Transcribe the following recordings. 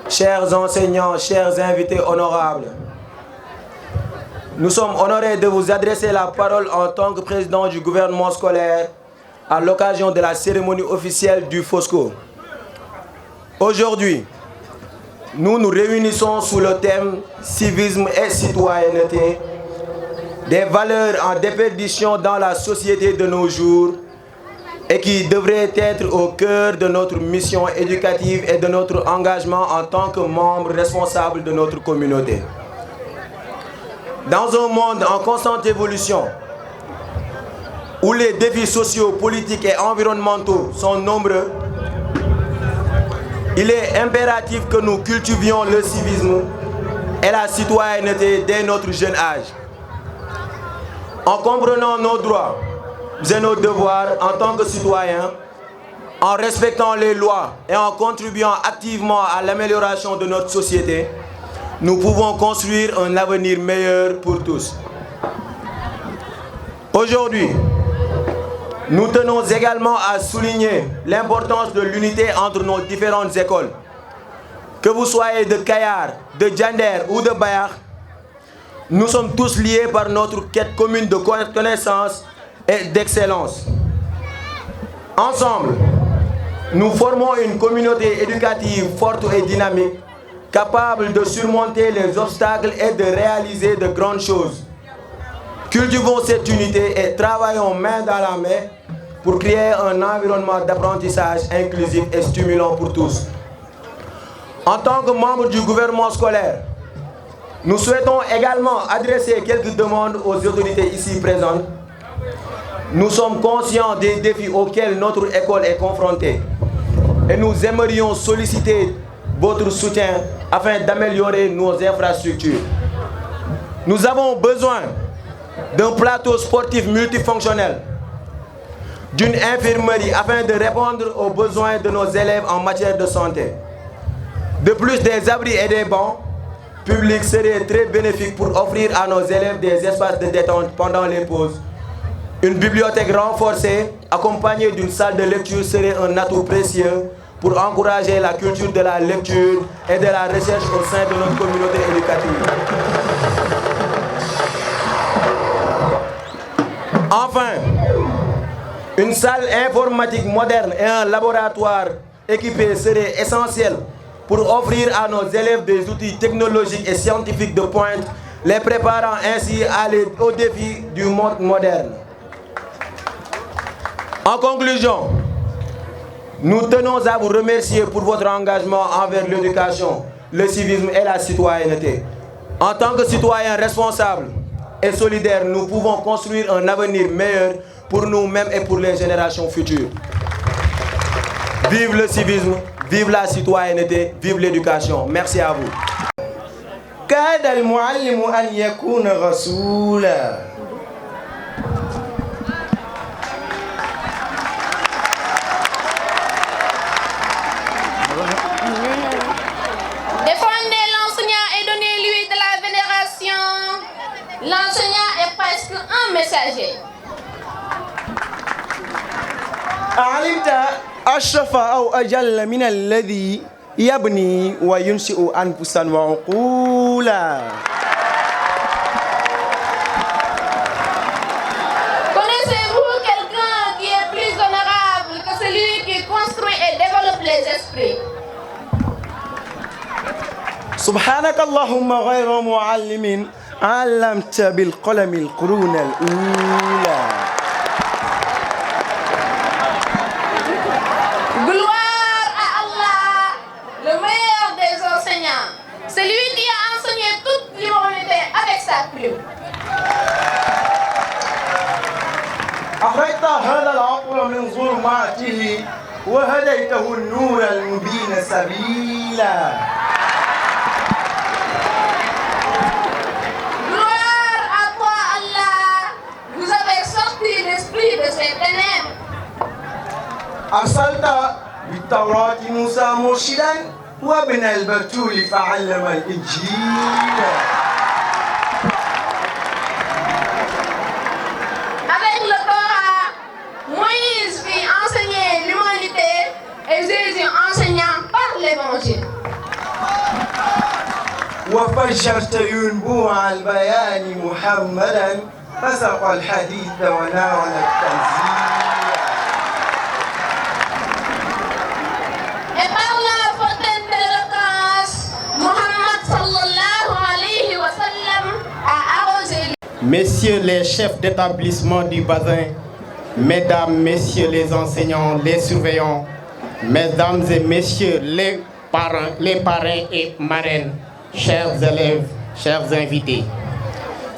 chers enseignants, chers invités honorables, nous sommes honorés de vous adresser la parole en tant que président du gouvernement scolaire à l'occasion de la cérémonie officielle du FOSCO. Aujourd'hui, nous nous réunissons sous le thème « Civisme et citoyenneté », des valeurs en déperdition dans la société de nos jours et qui devraient être au cœur de notre mission éducative et de notre engagement en tant que membres responsables de notre communauté. Dans un monde en constante évolution, où les défis sociaux, politiques et environnementaux sont nombreux, il est impératif que nous cultivions le civisme et la citoyenneté dès notre jeune âge. En comprenant nos droits et nos devoirs en tant que citoyens, en respectant les lois et en contribuant activement à l'amélioration de notre société, nous pouvons construire un avenir meilleur pour tous. Aujourd'hui, nous tenons également à souligner l'importance de l'unité entre nos différentes écoles. Que vous soyez de Kayar, de Diender ou de Bayar, nous sommes tous liés par notre quête commune de connaissance et d'excellence. Ensemble, nous formons une communauté éducative forte et dynamique, capable de surmonter les obstacles et de réaliser de grandes choses. Cultivons cette unité et travaillons main dans la main pour créer un environnement d'apprentissage inclusif et stimulant pour tous. En tant que membre du gouvernement scolaire, nous souhaitons également adresser quelques demandes aux autorités ici présentes. Nous sommes conscients des défis auxquels notre école est confrontée et nous aimerions solliciter votre soutien afin d'améliorer nos infrastructures. Nous avons besoin d'un plateau sportif multifonctionnel, d'une infirmerie afin de répondre aux besoins de nos élèves en matière de santé. De plus, des abris et des bancs publics seraient très bénéfiques pour offrir à nos élèves des espaces de détente pendant les pauses. Une bibliothèque renforcée, accompagnée d'une salle de lecture, serait un atout précieux pour encourager la culture de la lecture et de la recherche au sein de notre communauté éducative. Enfin, une salle informatique moderne et un laboratoire équipé seraient essentiels pour offrir à nos élèves des outils technologiques et scientifiques de pointe, les préparant ainsi aux défis du monde moderne. En conclusion, nous tenons à vous remercier pour votre engagement envers l'éducation, le civisme et la citoyenneté. En tant que citoyens responsables et solidaires, nous pouvons construire un avenir meilleur pour nous-mêmes et pour les générations futures. Vive le civisme, vive la citoyenneté, vive l'éducation. Merci à vous. كاد المعلم أن يكون رسولا. Défendez l'enseignant et donnez-lui de la vénération. L'enseignant est presque un messager. أعلمت أشرف أو أجل من الذي يبني وينشئ أنفسا وعقولا. Connaissez-vous quelqu'un qui est plus honorable que celui qui construit et développe les esprits? سبحانك اللهم غير معلم علمت بالقلم القرون الأولى. Gloire à Allah, le meilleur des enseignants, celui qui a enseigné toute l'humanité avec sa plume. أخرجت هذا العقل من ظلماته وهديته النور المبين سبيلا. Gloire à toi Allah, vous avez sorti l'esprit de ces ténèbres. أرسلت بالتوراة موسى مرشدا وابن البتول فعلم الإنجيل. Avec le Torah, Moïse fit enseigner l'humanité et Jésus enseignant par l'évangile. وفجرت ينبوع البيان محمدا فسق الحديث وناول التنزيل. Et par la fontaine d'éloquence, Muhammad sallallahu alayhi wa sallam a arrosé. Messieurs les chefs d'établissement du bassin, mesdames, messieurs les enseignants, les surveillants, mesdames et messieurs les parrains et marraines, chers élèves, chers invités.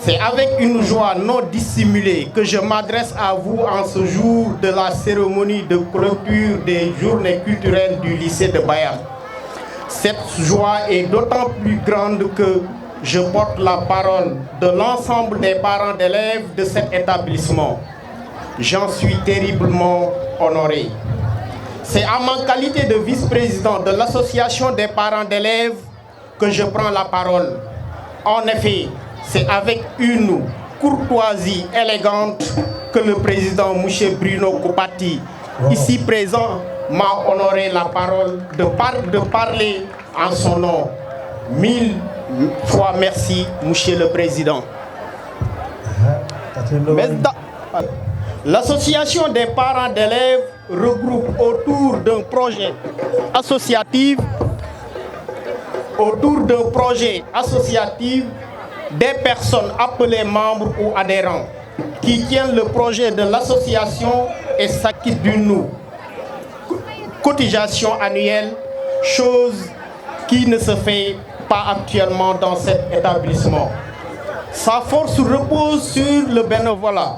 C'est avec une joie non dissimulée que je m'adresse à vous en ce jour de la cérémonie de clôture des journées culturelles du lycée de Bayam. Cette joie est d'autant plus grande que je porte la parole de l'ensemble des parents d'élèves de cet établissement. J'en suis terriblement honoré. C'est à ma qualité de vice-président de l'association des parents d'élèves que je prends la parole. En effet, c'est avec une courtoisie élégante que le président M. Bruno Koupati, ici présent, m'a honoré la parole de parler en son nom. 1000 fois merci, Monsieur le Président. L'association des parents d'élèves regroupe autour d'un projet associatif des personnes appelées membres ou adhérents qui tiennent le projet de l'association et s'acquittent d'une cotisation annuelle, chose qui ne se fait pas actuellement dans cet établissement. Sa force repose sur le bénévolat.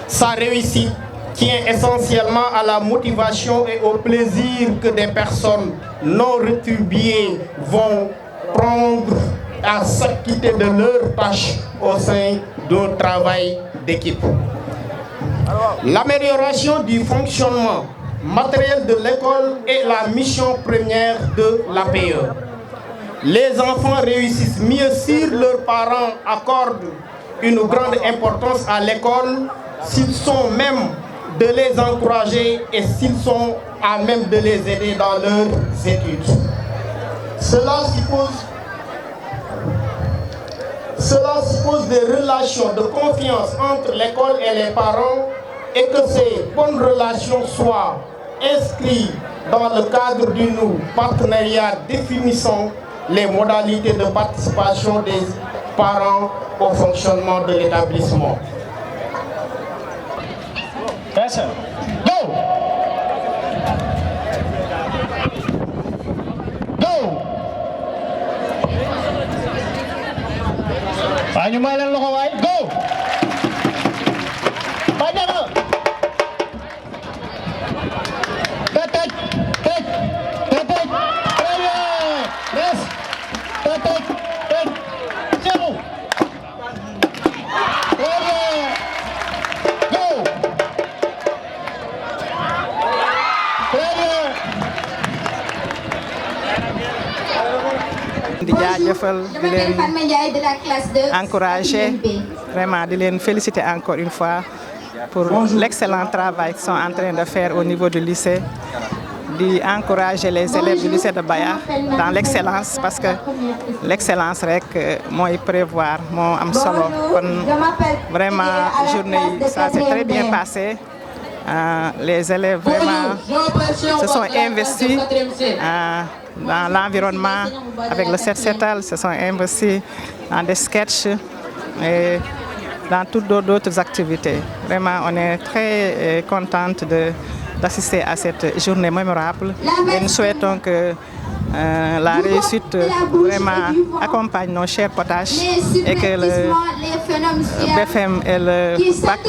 Sa réussite tient essentiellement à la motivation et au plaisir que des personnes non rétribuées vont prendre à s'acquitter de leurs tâches au sein d'un travail d'équipe. L'amélioration du fonctionnement matériel de l'école est la mission première de l'APE. Les enfants réussissent mieux si leurs parents accordent une grande importance à l'école, s'ils sont même de les encourager et s'ils sont à même de les aider dans leurs études. Cela suppose des relations de confiance entre l'école et les parents et que ces bonnes relations soient inscrites dans le cadre d'un partenariat définissant les modalités de participation des parents au fonctionnement de l'établissement. di jaajëfal di leen encourager vraiment di leen féliciter encore une fois pour l'excellent travail qu'ils sont en train de faire au niveau du lycée, di encourager les élèves du lycée de Bayakh dans l'excellence parce que l'excellence rek mooy prévoir moo am solo kon vraiment journée yi ça s'est très bien passé. Les élèves vraiment se sont investis dans l'environnement avec le Set Setal, se sont investis dans des sketchs et dans toutes d'autres activités. Vraiment, on est très contente d'assister à cette journée mémorable et nous souhaitons que la réussite vraiment accompagne nos chers potaches et que le BFM et le bac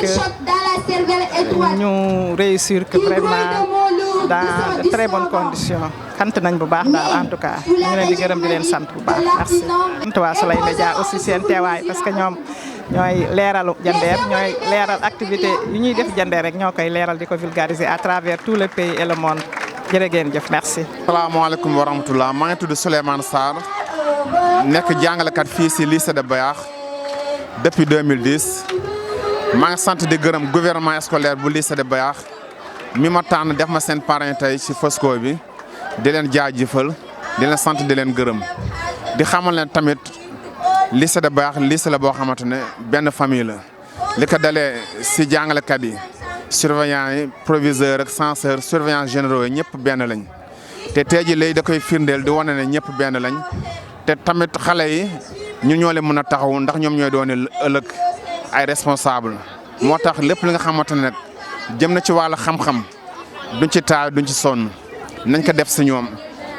ñu réussir que vraiment dans de très bonnes conditions. sant nañ bu baax daal en tout cas ñu leen di gërëm di leen sant bu baax merci. sant waa Soleil Média aussi seen teewaay parce que ñoom ñooy leeralu Jandeer ñooy leeral activité yu ñuy def Jandeer rek ñoo koy leeral di ko vulgariser à travers tout le pays et le monde jërë ngeen jëf merci. salaamaaleykum wa rahmatulah maa ngi tudd Souleymane Sarr nekk jàngalekat fii si lycée de Bayakh depuis 2010 maa ngi sant di gërëm gouvernement scolaire bu lycée de Bayakh mi ma tànn def ma seen parrain tey ci Fosco bi di leen jaajëfal di leen sant di leen gërëm di xamal leen tamit lycée de Bayax lycée la boo xamante ne benn famille la li ko dalee si jàngalekat yi surveillant yi proviseur ak censeur surveillant généraux yi ñëpp benn lañ te tey jii léegi da koy firndeel di wane ne ñëpp benn lañ te tamit xale yi ñu ñoo leen mën a taxawu ndax ñoom ñooy doon ëllëg ay responsable moo tax lépp li nga xamante ne nag jëm na ci wàllu xam-xam duñ ci taal duñ ci sonn nañ ko def si ñoom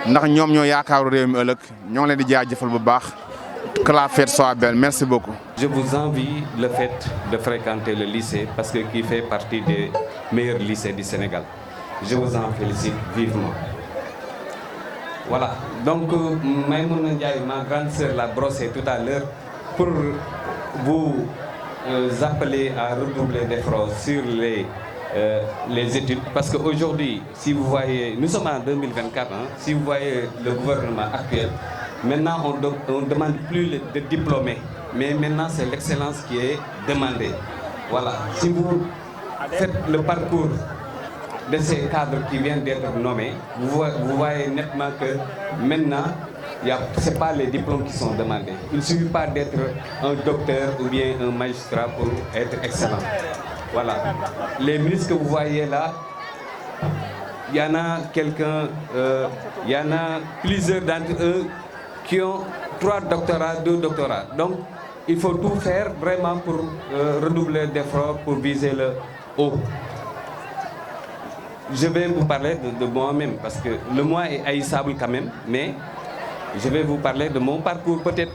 ndax ñoom ñoo yaakaaru réew mi ëllëg ñoo ngi leen di jaajëfal bu baax que la fête soit belle merci beaucoup. Je vous envie le fait de fréquenter le lycée parce que qui fait partie des meilleurs lycées du Sénégal. Je vous en félicite vivement. Voilà, donc Maïmouna Ndiaye, ma grande sœur, l'a brossé tout à l'heure pour vous appeler à redoubler d'efforts sur les études. Parce qu'aujourd'hui, si vous voyez, nous sommes en 2024, hein, si vous voyez le gouvernement actuel, maintenant on ne demande plus de diplômés, mais maintenant c'est l'excellence qui est demandée. Voilà, si vous faites le parcours de ces cadres qui viennent d'être nommés, vous voyez nettement que maintenant, ce n'est pas les diplômes qui sont demandés. Il ne suffit pas d'être un docteur ou bien un magistrat pour être excellent. Voilà. Les ministres que vous voyez là, il y en a il y en a plusieurs d'entre eux qui ont 3 doctorats, 2 doctorats. Donc, il faut tout faire vraiment pour redoubler d'efforts pour viser le haut. Je vais vous parler de moi-même parce que le moi est haïssable quand même, mais je vais vous parler de mon parcours peut-être.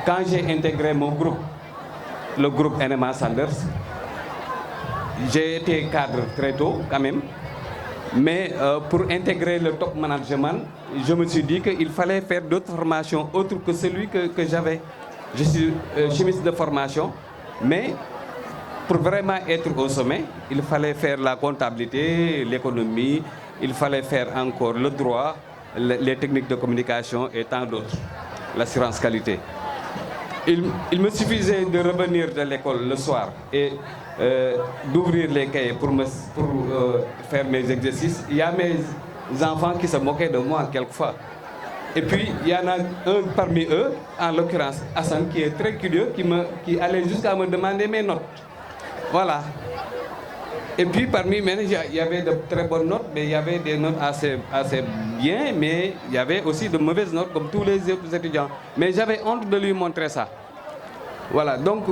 Quand j'ai intégré mon groupe, le groupe NMA Sanders, j'ai été cadre très tôt quand même, mais pour intégrer le top management, je me suis dit qu'il fallait faire d'autres formations autres que celui que j'avais. Je suis chimiste de formation, mais pour vraiment être au sommet, il fallait faire la comptabilité, l'économie, il fallait faire encore le droit, les techniques de communication et tant d'autres, l'assurance qualité. Il me suffisait de revenir de l'école le soir et d'ouvrir les cahiers pour faire mes exercices. Il y a mes enfants qui se moquaient de moi quelquefois. Et puis, il y en a un parmi eux, en l'occurrence Hassan, qui est très curieux, qui allait jusqu'à me demander mes notes. Voilà. Et puis parmi eux, il y avait de très bonnes notes, mais il y avait des notes assez bien, mais il y avait aussi de mauvaises notes comme tous les autres étudiants. Mais j'avais honte de lui montrer ça. Voilà. Donc,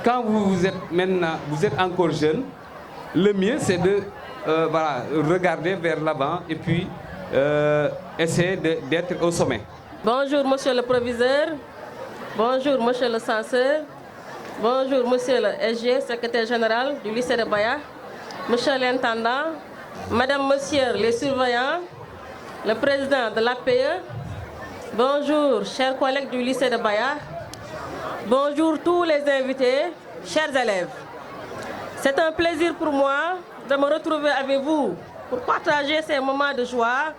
quand vous êtes maintenant, vous êtes encore jeune, le mieux c'est de regarder vers l'avant et puis essayer d'être au sommet. Bonjour monsieur le proviseur, bonjour monsieur le censeur. Bonjour, monsieur le SG, secrétaire général du lycée de Bayax, monsieur l'intendant, madame, monsieur les surveillants, le président de l'APE, bonjour, chers collègues du lycée de Bayax, bonjour tous les invités, chers élèves. C'est un plaisir pour moi de me retrouver avec vous pour partager ces moments de joie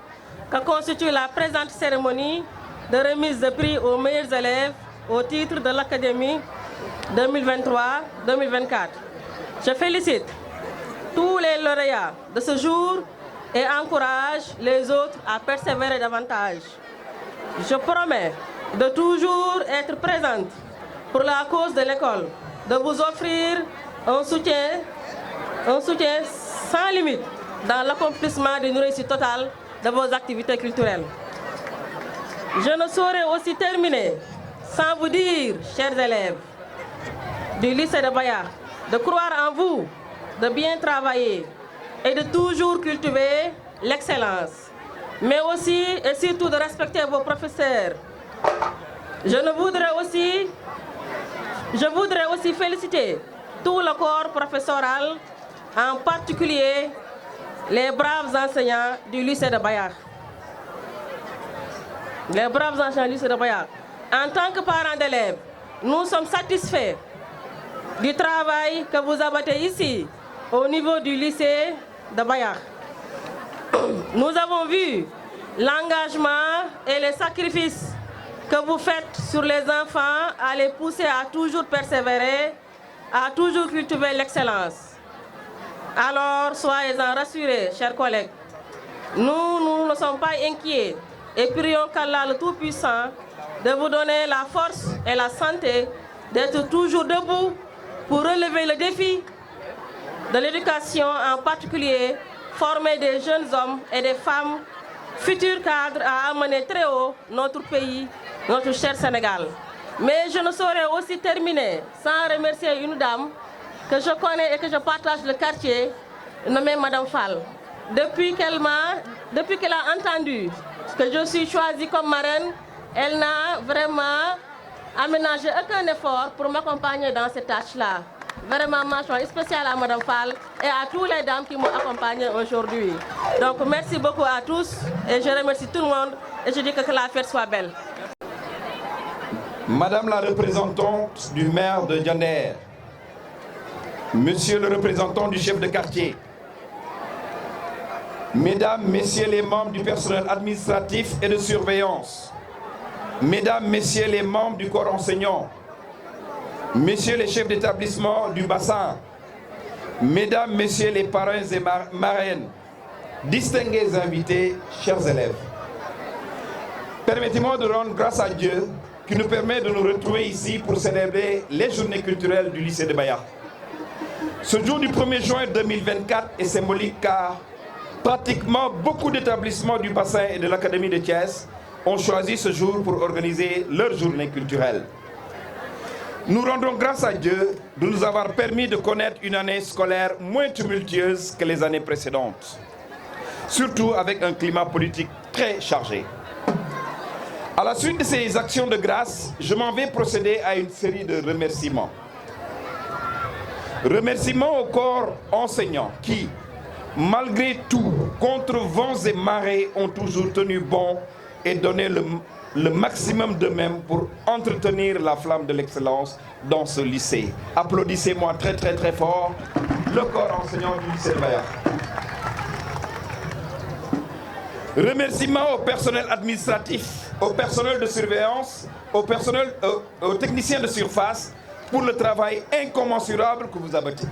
que constitue la présente cérémonie de remise de prix aux meilleurs élèves au titre de l'Académie 2023-2024. Je félicite tous les lauréats de ce jour et encourage les autres à persévérer davantage. Je promets de toujours être présente pour la cause de l'école, de vous offrir un soutien sans limite dans l'accomplissement d'une réussite totale de vos activités culturelles. Je ne saurais aussi terminer sans vous dire, chers élèves du lycée de Bayax, de croire en vous, de bien travailler et de toujours cultiver l'excellence, mais aussi et surtout de respecter vos professeurs. Je voudrais aussi féliciter tout le corps professoral, en particulier les braves enseignants du lycée de Bayax. Les braves enseignants du lycée de Bayax. En tant que parents d'élèves, nous sommes satisfaits du travail que vous abattez ici, au niveau du lycée de Bayax. Nous avons vu l'engagement et les sacrifices que vous faites sur les enfants à les pousser à toujours persévérer, à toujours cultiver l'excellence. Alors, soyez-en rassurés, chers collègues. Nous ne sommes pas inquiets et prions qu'Allah le Tout-Puissant de vous donner la force et la santé d'être toujours debout pour relever le défi de l'éducation, en particulier former des jeunes hommes et des femmes futurs cadres à amener très haut notre pays, notre cher Sénégal. Mais je ne saurais aussi terminer sans remercier une dame que je connais et que je partage le quartier, nommée Madame Fall. Depuis qu'elle a entendu que je suis choisie comme marraine, elle n'a vraiment aménagé aucun effort pour m'accompagner dans cette tâche-là. Vraiment, mention spéciale à Madame Fall et à toutes les dames qui m'ont accompagnée aujourd'hui. Donc, merci beaucoup à tous et je remercie tout le monde et je dis que la fête soit belle. Madame la représentante du maire de Diender, Monsieur le représentant du chef de quartier, Mesdames, Messieurs les membres du personnel administratif et de surveillance, Mesdames, Messieurs les membres du corps enseignant, Messieurs les chefs d'établissement du bassin, Mesdames, Messieurs les parrains et marraines, distingués invités, chers élèves, permettez-moi de rendre grâce à Dieu qui nous permet de nous retrouver ici pour célébrer les journées culturelles du lycée de Baya. Ce jour du 1er juin 2024 est symbolique car pratiquement beaucoup d'établissements du bassin et de l'Académie de Thiès ont choisi ce jour pour organiser leur journée culturelle. Nous rendons grâce à Dieu de nous avoir permis de connaître une année scolaire moins tumultueuse que les années précédentes, surtout avec un climat politique très chargé. À la suite de ces actions de grâce, je m'en vais procéder à une série de remerciements. Remerciements au corps enseignant qui, malgré tout, contre vents et marées, ont toujours tenu bon et donné le maximum d'eux-mêmes pour entretenir la flamme de l'excellence dans ce lycée. Applaudissez-moi très très très fort le corps enseignant du lycée de Baya. Remerciements au personnel administratif, au personnel de surveillance, aux techniciens de surface pour le travail incommensurable que vous abattez.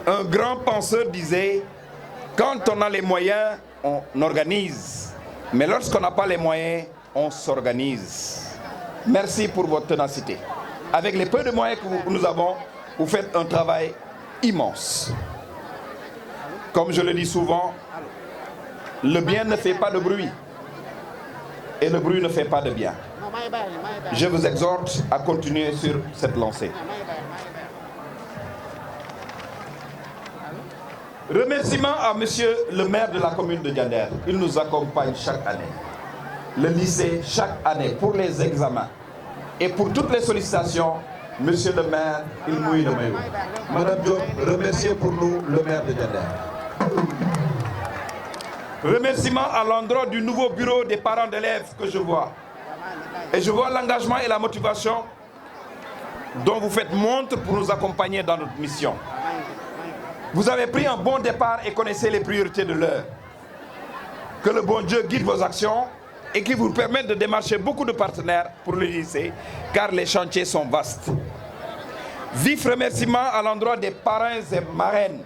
Un grand penseur disait, quand on a les moyens, on organise. Mais lorsqu'on n'a pas les moyens, on s'organise. Merci pour votre ténacité. Avec les peu de moyens que nous avons, vous faites un travail immense. Comme je le dis souvent, le bien ne fait pas de bruit. Et le bruit ne fait pas de bien. Je vous exhorte à continuer sur cette lancée. Remerciements à monsieur le maire de la commune de Diender. Il nous accompagne chaque année. Le lycée, chaque année, pour les examens. Et pour toutes les sollicitations, monsieur le maire, il mouille le maillot. Madame Diop, remerciez pour nous le maire de Diender. Remerciements à l'endroit du nouveau bureau des parents d'élèves que je vois. Et je vois l'engagement et la motivation dont vous faites montre pour nous accompagner dans notre mission. Vous avez pris un bon départ et connaissez les priorités de l'heure. Que le bon Dieu guide vos actions et qu'il vous permette de démarcher beaucoup de partenaires pour le lycée, car les chantiers sont vastes. Vif remerciement à l'endroit des parrains et marraines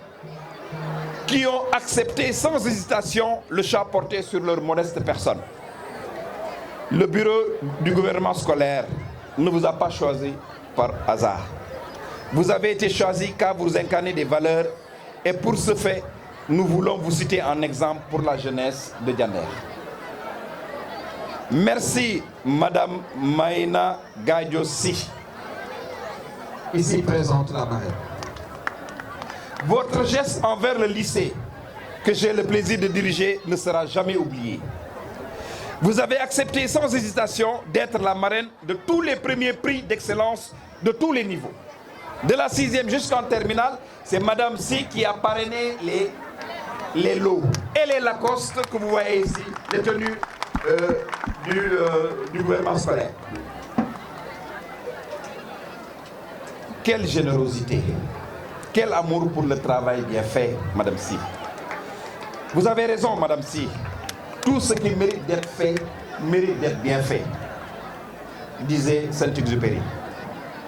qui ont accepté sans hésitation le choix porté sur leur modeste personne. Le bureau du gouvernement scolaire ne vous a pas choisi par hasard. Vous avez été choisi car vous incarnez des valeurs et pour ce fait, nous voulons vous citer en exemple pour la jeunesse de Diender. Merci Madame Maïna Gadjossi, ici présente la marraine. Votre geste envers le lycée, que j'ai le plaisir de diriger, ne sera jamais oublié. Vous avez accepté sans hésitation d'être la marraine de tous les premiers prix d'excellence de tous les niveaux. De la 6e jusqu'en terminale, c'est Madame Si qui a parrainé les lots et les Lacoste que vous voyez ici, les tenues du gouvernement scolaire. Quelle générosité, quel amour pour le travail bien fait, Madame Si. Vous avez raison, Madame Si. Tout ce qui mérite d'être fait, mérite d'être bien fait, disait Saint-Exupéry.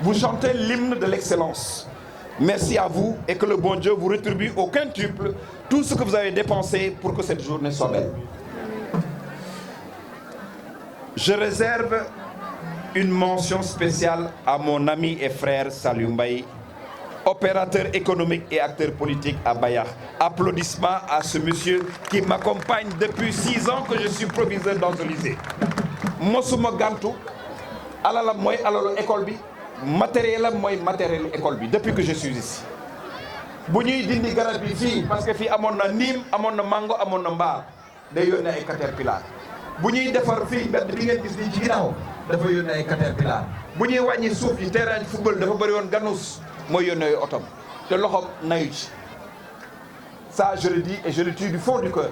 Vous chantez l'hymne de l'excellence. Merci à vous et que le bon Dieu vous rétribue au quintuple tout ce que vous avez dépensé pour que cette journée soit belle. Je réserve une mention spéciale à mon ami et frère Saliou Mbaye, opérateur économique et acteur politique à Bayakh. Applaudissements à ce monsieur qui m'accompagne depuis 6 ans que je suis proviseur dans ce lycée. Mosuma gantu alalam mooy alalu école bi matériel am mooy matériel école bi depuis que je suis ici. bu ñuy dindi garab bi fii parce que fii amoon na niim amoon na mango amoon na mbaar day yónnee ay caterpillar bu ñuy defar fii mbedd bi ngeen gis nii ci ginnaaw dafa yónnee ay caterpillar bu ñuy wàññi suuf yi terrain football dafa bëri woon ganus mooy yónnee otom te loxom nayu ci. Ça je le dis et je le dis du fond du cœur.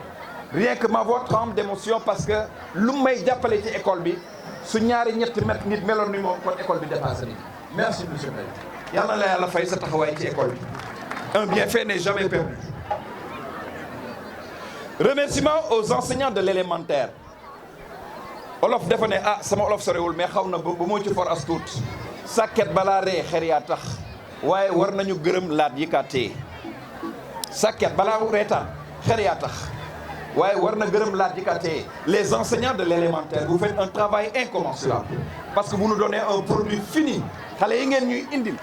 Rien que ma voix tremble d'émotion parce que lu may jàppale ci école bi su ñaari ñetti mètre nit meloon ni moom kon école bi dépassé nañu. Merci monsieur le président. Yal na la yàlla fay sa taxawaay ci école bi. Un bienfait n'est jamais perdu. Remerciements aux enseignants de l'élémentaire. Olof dafa ne ah sama olof sorewul mais xaw na ba moo ci for as tuut. Sàkket balaa ree xer yaa tax waaye war nañu gërëm laat yi kaa téye. Sàkket balaa reetaan xer yaa tax waaye war na gërëm laat yi kaa téye. Les enseignants de l'élémentaire vous faites un travail incommensurable parce que vous nous donnez un produit fini xale yi ngeen ñuy indil.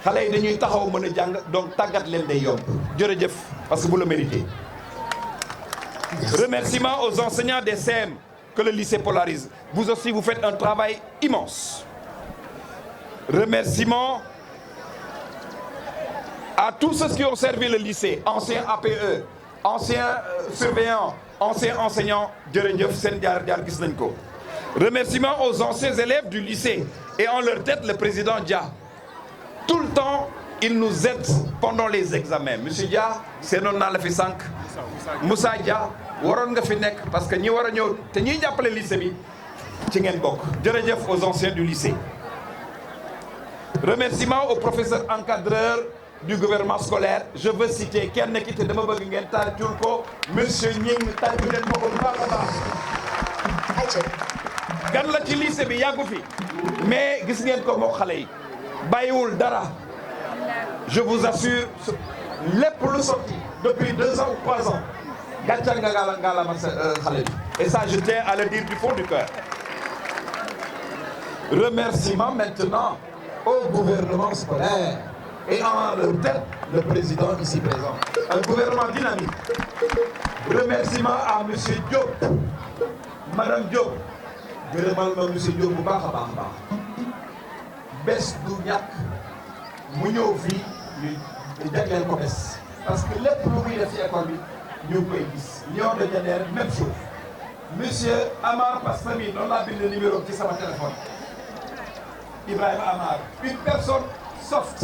xale yi dañuy taxaw mën a jàng donc tàggat leen day yomb jërëjëf parce que vous le méritez. Remerciements aux enseignants des CM que le lycée polarise. Vous aussi vous faites un travail immense. Remerciements à tous ceux qui ont servi le lycée, anciens APE, anciens surveillants, anciens enseignants jërëjëf seen jaar-jaar gis nañ ko. Remerciements aux anciens élèves du lycée et en leur tête le président Dia. Tout le temps, il nous aide pendant les examens. Monsieur Dia, c'est non naa la fi sànq Moussa Dia waroon nga fi nekk parce que ñi war a ñëw te ñiy jàppale lycée bi ci ngeen bokk. Jërëjëf aux anciens du lycée. Remerciements aux professeurs encadreurs du gouvernement scolaire. Je veux citer kenn ki te dama bëgg ngeen tàccul ko monsieur Gningue tàccu leen ko bu baax a baax. gan la ci lycée bi yàggu fi mais gis ngeen ko moo xale yi. bàyyiwul dara je vous assure lépp lu sotti depuis 2 ans ou 3 ans gàccal nga la ma xale bi et ça je tiens à le dire du fond du cœur. Remerciements maintenant au gouvernement scolaire et en leur tête le président ici présent, un gouvernement dynamique. Remerciements à monsieur Diop, madame Diop gërëmal ma monsieur Diop bu baax a baax a baax. Bés du ñàkk mu ñëw fii ñu jagleel ko bés parce que lépp lu muy def ci école bi ñu ngi koy gis. Lion de Diender même chose. Monsieur Amar Pastami noonu laa bind numéro ci sama téléphone. Ibrahima Amar, une personne soft.